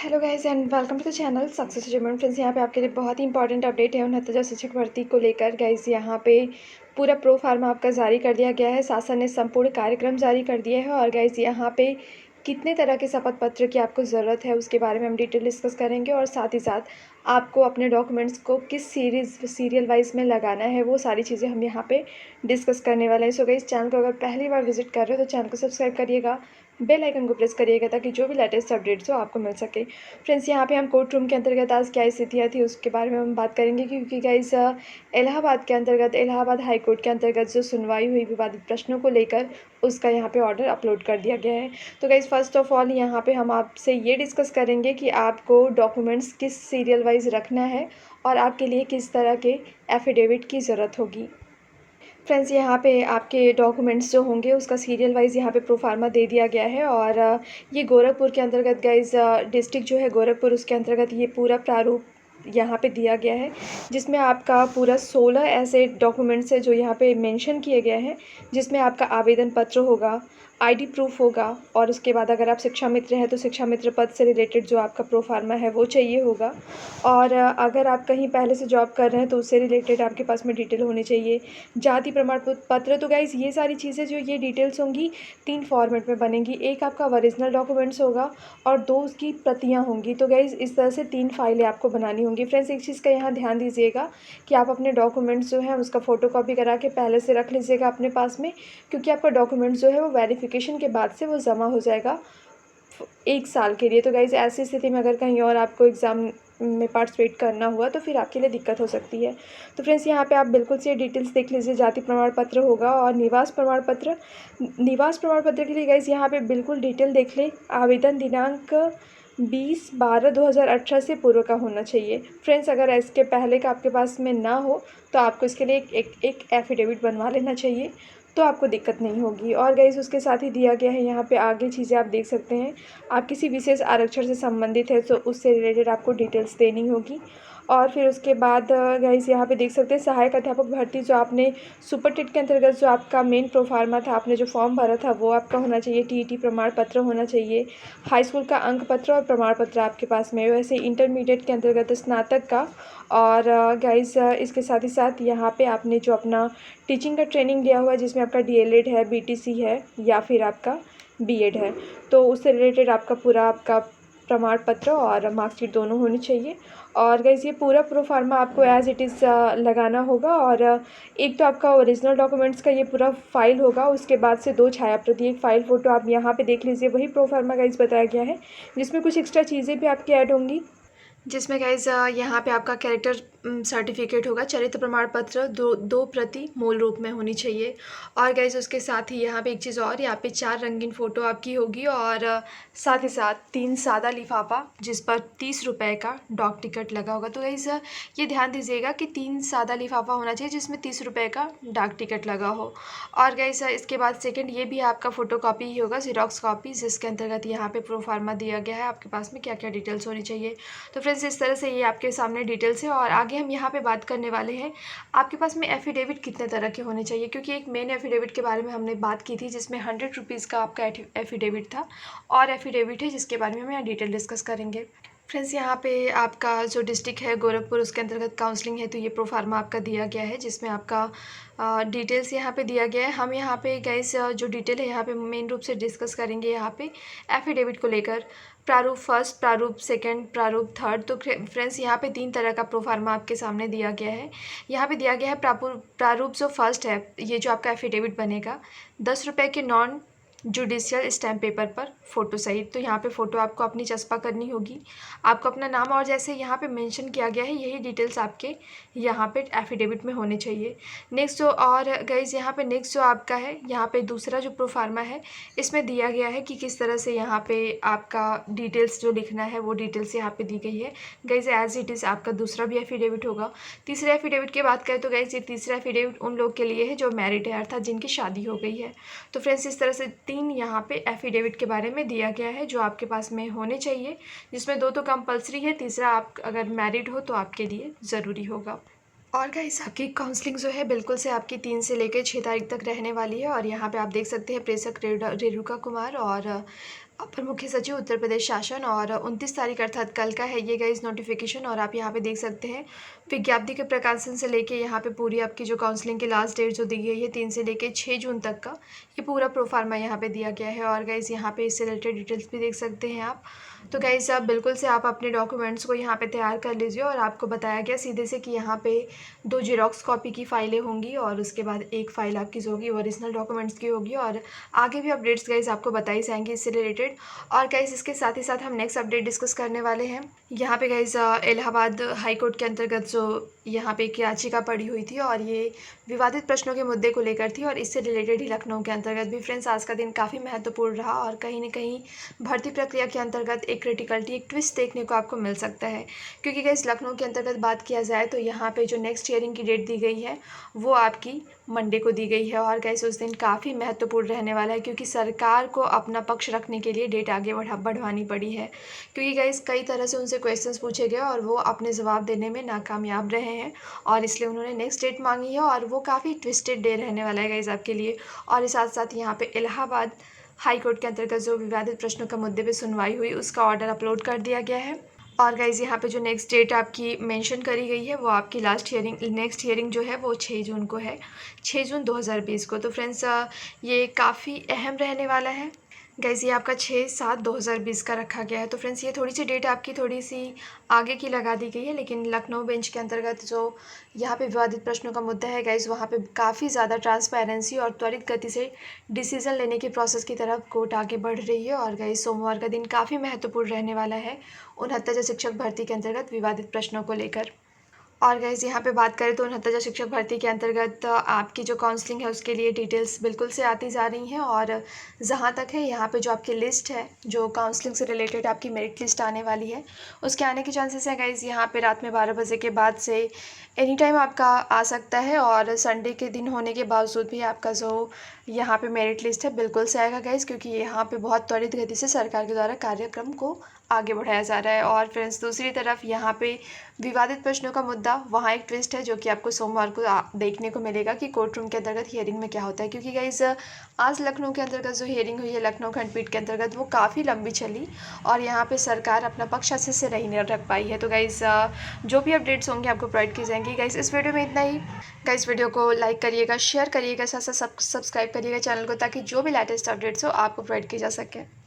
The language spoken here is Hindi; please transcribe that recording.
Hello guys and welcome to the channel success achievement. Friends, यहाँ पे आपके लिए बहुत ही इंपॉर्टेंट अपडेट है 69 शिक्षक भर्ती को लेकर। गाइस, यहाँ पे पूरा प्रो फार्मा आपका जारी कर दिया गया है। शासन ने संपूर्ण कार्यक्रम जारी कर दिया है। और गाइस, यहाँ पे कितने तरह के शपथ पत्र की आपको ज़रूरत है उसके बारे में हम डिटेल डिस्कस करेंगे। और साथ ही साथ आपको अपने डॉक्यूमेंट्स को किस सीरियल वाइज में लगाना है वो सारी चीज़ें हम यहाँ पे डिस्कस करने वाले हैं। सो गाइस, चैनल को अगर पहली बार विजिट कर रहे हो तो चैनल को सब्सक्राइब करिएगा, बेल आइकन को प्रेस करिएगा ताकि जो भी लेटेस्ट अपडेट्स हो आपको मिल सके। फ्रेंड्स, यहाँ पे हम कोर्ट रूम के अंतर्गत आज क्या स्थितियाँ थी उसके बारे में हम बात करेंगे, क्योंकि गाइस इलाहाबाद के अंतर्गत इलाहाबाद हाई कोर्ट के अंतर्गत जो सुनवाई हुई विवादित प्रश्नों को लेकर उसका यहाँ पे ऑर्डर अपलोड कर दिया गया है। तो गाइस, फर्स्ट ऑफ ऑल यहाँ पे हम आपसे ये डिस्कस करेंगे कि आपको डॉक्यूमेंट्स किस सीरियल वाइज रखना है और आपके लिए किस तरह के एफिडेविट की ज़रूरत होगी। फ्रेंड्स, यहाँ पे आपके डॉक्यूमेंट्स जो होंगे उसका सीरियल वाइज यहाँ पे प्रोफार्मा दे दिया गया है। और ये गोरखपुर के अंतर्गत गाइज डिस्ट्रिक्ट जो है गोरखपुर, उसके अंतर्गत ये पूरा प्रारूप यहाँ पे दिया गया है, जिसमें आपका पूरा 16 ऐसे डॉक्यूमेंट्स है जो यहाँ पे मेंशन किए गए हैं, जिसमें आपका आवेदन पत्र होगा, आईडी प्रूफ होगा, और उसके बाद अगर आप शिक्षा मित्र हैं तो शिक्षा मित्र पद से रिलेटेड जो आपका प्रोफार्मा है वो चाहिए होगा। और अगर आप कहीं पहले से जॉब कर रहे हैं तो उससे रिलेटेड आपके पास में डिटेल होनी चाहिए। जाति प्रमाण पत्र, तो गाइज़ ये सारी चीज़ें जो ये डिटेल्स होंगी 3 फॉर्मेट में बनेंगी। एक आपका ओरिजिनल डॉक्यूमेंट्स होगा और 2 उसकी प्रतियाँ होंगी। तो गाइज़ इस तरह से 3 फाइलें आपको बनानी होंगी। फ्रेंड्स, एक चीज़ का यहाँ ध्यान दीजिएगा कि आप अपने डॉक्यूमेंट्स जो है उसका फ़ोटोकॉपी करा के पहले से रख लीजिएगा अपने पास में, क्योंकि आपका डॉक्यूमेंट्स जो है वो वेरिफिकेशन के बाद से वो जमा हो जाएगा 1 साल के लिए। तो गाइज़ ऐसी स्थिति में अगर कहीं और आपको एग्ज़ाम में पार्टिसिपेट करना हुआ तो फिर आपके लिए दिक्कत हो सकती है। तो फ्रेंड्स, यहाँ पे आप बिल्कुल से डिटेल्स देख लीजिए। जाति प्रमाण पत्र होगा और निवास प्रमाण पत्र। निवास प्रमाण पत्र के लिए गाइज़ यहाँ पे बिल्कुल डिटेल देख लें। आवेदन दिनांक 20/12/2018 से पूर्व का होना चाहिए। फ्रेंड्स, अगर इसके पहले का आपके पास में ना हो तो आपको इसके लिए एक एफिडेविट बनवा लेना चाहिए, तो आपको दिक्कत नहीं होगी। और गाइस, उसके साथ ही दिया गया है यहाँ पे आगे चीज़ें आप देख सकते हैं। आप किसी विशेष आरक्षण से संबंधित है तो उससे रिलेटेड आपको डिटेल्स देनी होगी। और फिर उसके बाद गाइस यहाँ पे देख सकते हैं सहायक अध्यापक भर्ती, जो आपने सुपर टेट के अंतर्गत जो आपका मेन प्रोफार्मा था, आपने जो फॉर्म भरा था वो आपका होना चाहिए। टीईटी प्रमाण पत्र होना चाहिए, हाई स्कूल का अंक पत्र और प्रमाण पत्र आपके पास में। वैसे इंटरमीडिएट के अंतर्गत स्नातक का। और गाइस इसके साथ ही साथ यहाँ पे आपने जो अपना टीचिंग का ट्रेनिंग लिया हुआ है, जिसमें आपका डीएलएड है, बीटीसी है या फिर आपका बीएड है, तो उससे रिलेटेड आपका पूरा आपका प्रमाण पत्र और मार्कशीट दोनों होनी चाहिए। और गाइस, ये पूरा प्रोफार्मा आपको एज़ इट इज़ लगाना होगा। और एक तो आपका ओरिजिनल डॉक्यूमेंट्स का ये पूरा फाइल होगा, उसके बाद से 2 छाया प्रति, एक फाइल फ़ोटो आप यहाँ पे देख लीजिए। वही प्रोफार्मा गाइस बताया गया है, जिसमें कुछ एक्स्ट्रा चीज़ें भी आपकी ऐड होंगी, जिसमें गाइज़ यहाँ पे आपका कैरेक्टर सर्टिफिकेट होगा, चरित्र प्रमाण पत्र 2 प्रति मूल रूप में होनी चाहिए। और गाइज़ उसके साथ ही यहाँ पे एक चीज़ और, यहाँ पे 4 रंगीन फ़ोटो आपकी होगी। और साथ ही साथ 3 सादा लिफाफा जिस पर 30 रुपये का डाक टिकट लगा होगा। तो गाइज़ ये ध्यान दीजिएगा कि 3 सादा लिफाफा होना चाहिए जिसमें 30 रुपये का डाक टिकट लगा हो। और गाइज़ इसके बाद सेकेंड, ये भी आपका फ़ोटोकॉपी ही होगा, ज़ेरॉक्स कॉपी, जिसके अंतर्गत यहाँ पे प्रोफार्मा दिया गया है आपके पास में क्या क्या डिटेल्स होनी चाहिए। तो फ्रेंड्स, इस तरह से ये आपके सामने डिटेल्स है। और आगे हम यहाँ पे बात करने वाले हैं आपके पास में एफिडेविट कितने तरह के होने चाहिए, क्योंकि एक मेन एफिडेविट के बारे में हमने बात की थी जिसमें 100 रुपीज़ का आपका एफिडेविट था, और एफिडेविट है जिसके बारे में हम यहाँ डिटेल डिस्कस करेंगे। फ्रेंड्स, यहाँ पे आपका जो डिस्ट्रिक्ट है गोरखपुर, उसके अंतर्गत काउंसलिंग है, तो ये प्रोफार्मा आपका दिया गया है जिसमें आपका डिटेल्स यहाँ पे दिया गया है। हम यहाँ पे गाइस जो डिटेल है यहाँ पे मेन रूप से डिस्कस करेंगे यहाँ पे एफिडेविट को लेकर। प्रारूप फर्स्ट, प्रारूप सेकंड, प्रारूप थर्ड। तो फ्रेंड्स, यहाँ पे 3 तरह का प्रोफार्मा आपके सामने दिया गया है। यहाँ पे दिया गया है प्रारूप जो फर्स्ट है, ये जो आपका एफिडेविट बनेगा 10 रुपये के नॉन जुडिशियल स्टैम्प पेपर पर फ़ोटो सहित। तो यहाँ पे फ़ोटो आपको अपनी चस्पा करनी होगी, आपको अपना नाम और जैसे यहाँ पे मेंशन किया गया है यही डिटेल्स आपके यहाँ पे एफिडेविट में होने चाहिए। नेक्स्ट जो और गाइज यहाँ पे नेक्स्ट जो आपका है, यहाँ पे दूसरा जो प्रोफार्मा है इसमें दिया गया है कि किस तरह से यहाँ पे आपका डिटेल्स जो लिखना है वो डिटेल्स यहाँ पे दी गई है। गाइज एज इट इज़ आपका दूसरा भी एफिडेविट होगा। तीसरे एफिडेविट की बात करें तो गाइज ये तीसरा एफिडेविट उन लोग के लिए है जो मैरिड है, अर्थात जिनकी शादी हो गई है। तो फ्रेंड्स, इस तरह से 3 यहाँ पे एफिडेविट के बारे में दिया गया है जो आपके पास में होने चाहिए, जिसमें 2 तो कंपलसरी है, तीसरा आप अगर मैरिड हो तो आपके लिए ज़रूरी होगा। और गाइस, आपकी काउंसलिंग जो है बिल्कुल से आपकी 3 से लेकर 6 तारीख तक रहने वाली है। और यहाँ पे आप देख सकते हैं प्रेषक रेणुका कुमार और अपर मुख्य सचिव उत्तर प्रदेश शासन और 29 तारीख अर्थात कल का है ये गाइस नोटिफिकेशन। और आप यहाँ पे देख सकते हैं विज्ञप्ति के प्रकाशन से लेके यहाँ पे पूरी आपकी जो काउंसलिंग की लास्ट डेट जो दी गई है 3 से लेके 6 जून तक का ये पूरा प्रोफार्मा यहाँ पे दिया गया है। और गाइस यहाँ पे इससे रिलेटेड डिटेल्स भी देख सकते हैं आप। तो गाइस आप बिल्कुल से आप अपने डॉक्यूमेंट्स को यहाँ पे तैयार कर लीजिए। और आपको बताया गया सीधे से कि यहाँ पे 2 जेरोक्स कॉपी की फ़ाइलें होंगी और उसके बाद एक फ़ाइल आपकी जो होगी ओरिजिनल डॉक्यूमेंट्स की होगी। और आगे भी अपडेट्स गाइस आपको बताई जाएंगी इससे रिलेटेड। और गाइस इसके साथ ही साथ हम नेक्स्ट अपडेट डिस्कस करने वाले हैं। यहाँ पे गाइस इलाहाबाद हाई कोर्ट के अंतर्गत जो यहाँ पे एक याचिका पड़ी हुई थी और ये विवादित प्रश्नों के मुद्दे को लेकर थी। और इससे रिलेटेड ही लखनऊ के अंतर्गत भी फ्रेंड्स आज का दिन काफ़ी महत्वपूर्ण रहा और कहीं ना कहीं भर्ती प्रक्रिया के अंतर्गत एक क्रिटिकलिटी एक ट्विस्ट देखने को आपको मिल सकता है। क्योंकि गाइस लखनऊ के अंतर्गत बात किया जाए तो यहाँ पे जो नेक्स्ट हियरिंग की डेट दी गई है वो आपकी मंडे को दी गई है। और गाइस उस दिन काफ़ी महत्वपूर्ण रहने वाला है क्योंकि सरकार को अपना पक्ष रखने के लिए डेट आगे बढ़वानी पड़ी है। क्योंकि गाइस कई तरह से उनसे क्वेश्चंस पूछे गए और वो अपने जवाब देने में नाकामयाब रहे हैं और इसलिए उन्होंने नेक्स्ट डेट मांगी है। और वो काफ़ी ट्विस्टेड डे रहने वाला है गाइस आपके लिए। और साथ साथ यहाँ पे इलाहाबाद हाई कोर्ट के अंतर्गत जो विवादित प्रश्नों का मुद्दे पे सुनवाई हुई उसका ऑर्डर अपलोड कर दिया गया है। और गाइज़ यहाँ पे जो नेक्स्ट डेट आपकी मेंशन करी गई है वो आपकी नेक्स्ट हियरिंग जो है वो 6 जून को है, 6 जून 2020 को। तो फ्रेंड्स ये काफ़ी अहम रहने वाला है गाइज़। ये आपका 6/7/2020 का रखा गया है। तो फ्रेंड्स ये थोड़ी सी डेट आपकी थोड़ी सी आगे की लगा दी गई है लेकिन लखनऊ बेंच के अंतर्गत जो यहाँ पे विवादित प्रश्नों का मुद्दा है गाइज़ वहाँ पे काफ़ी ज़्यादा ट्रांसपेरेंसी और त्वरित गति से डिसीजन लेने की प्रोसेस की तरफ कोर्ट आगे बढ़ रही है। और गाइज़ सोमवार का दिन काफ़ी महत्वपूर्ण रहने वाला है 69 शिक्षक भर्ती के अंतर्गत विवादित प्रश्नों को लेकर। और गाइज़ यहाँ पे बात करें तो 69 शिक्षक भर्ती के अंतर्गत आपकी जो काउंसलिंग है उसके लिए डिटेल्स बिल्कुल से आती जा रही हैं। और जहाँ तक है यहाँ पे जो आपकी लिस्ट है जो काउंसलिंग से रिलेटेड आपकी मेरिट लिस्ट आने वाली है उसके आने के चांसेस हैं गाइज़ यहाँ पे रात में 12 बजे के बाद से एनी टाइम आपका आ सकता है। और संडे के दिन होने के बावजूद भी आपका जो यहाँ पे मेरिट लिस्ट है बिल्कुल से आएगा गाइज़ क्योंकि यहाँ पे बहुत त्वरित गति से सरकार के द्वारा कार्यक्रम को आगे बढ़ाया जा रहा है। और फ्रेंड्स दूसरी तरफ यहाँ पे विवादित प्रश्नों का मुद्दा वहाँ एक ट्विस्ट है जो कि आपको सोमवार को देखने को मिलेगा कि कोर्ट रूम के अंतर्गत हियरिंग में क्या होता है। क्योंकि गाइज़ आज लखनऊ के अंतर्गत जो हियरिंग हुई है लखनऊ खंडपीठ के अंतर्गत वो काफ़ी लंबी चली और यहाँ पे सरकार अपना पक्ष अच्छे से नहीं रख पाई है। तो गाइज़ जो भी अपडेट्स होंगे आपको प्रोवाइड की जाएंगी। गाइज़ इस वीडियो में इतना ही। गाइज़ वीडियो को लाइक करिएगा, शेयर करिएगा, साथ साथ सब्सक्राइब करिएगा चैनल को ताकि जो भी लेटेस्ट अपडेट्स हो आपको प्रोवाइड की जा सके।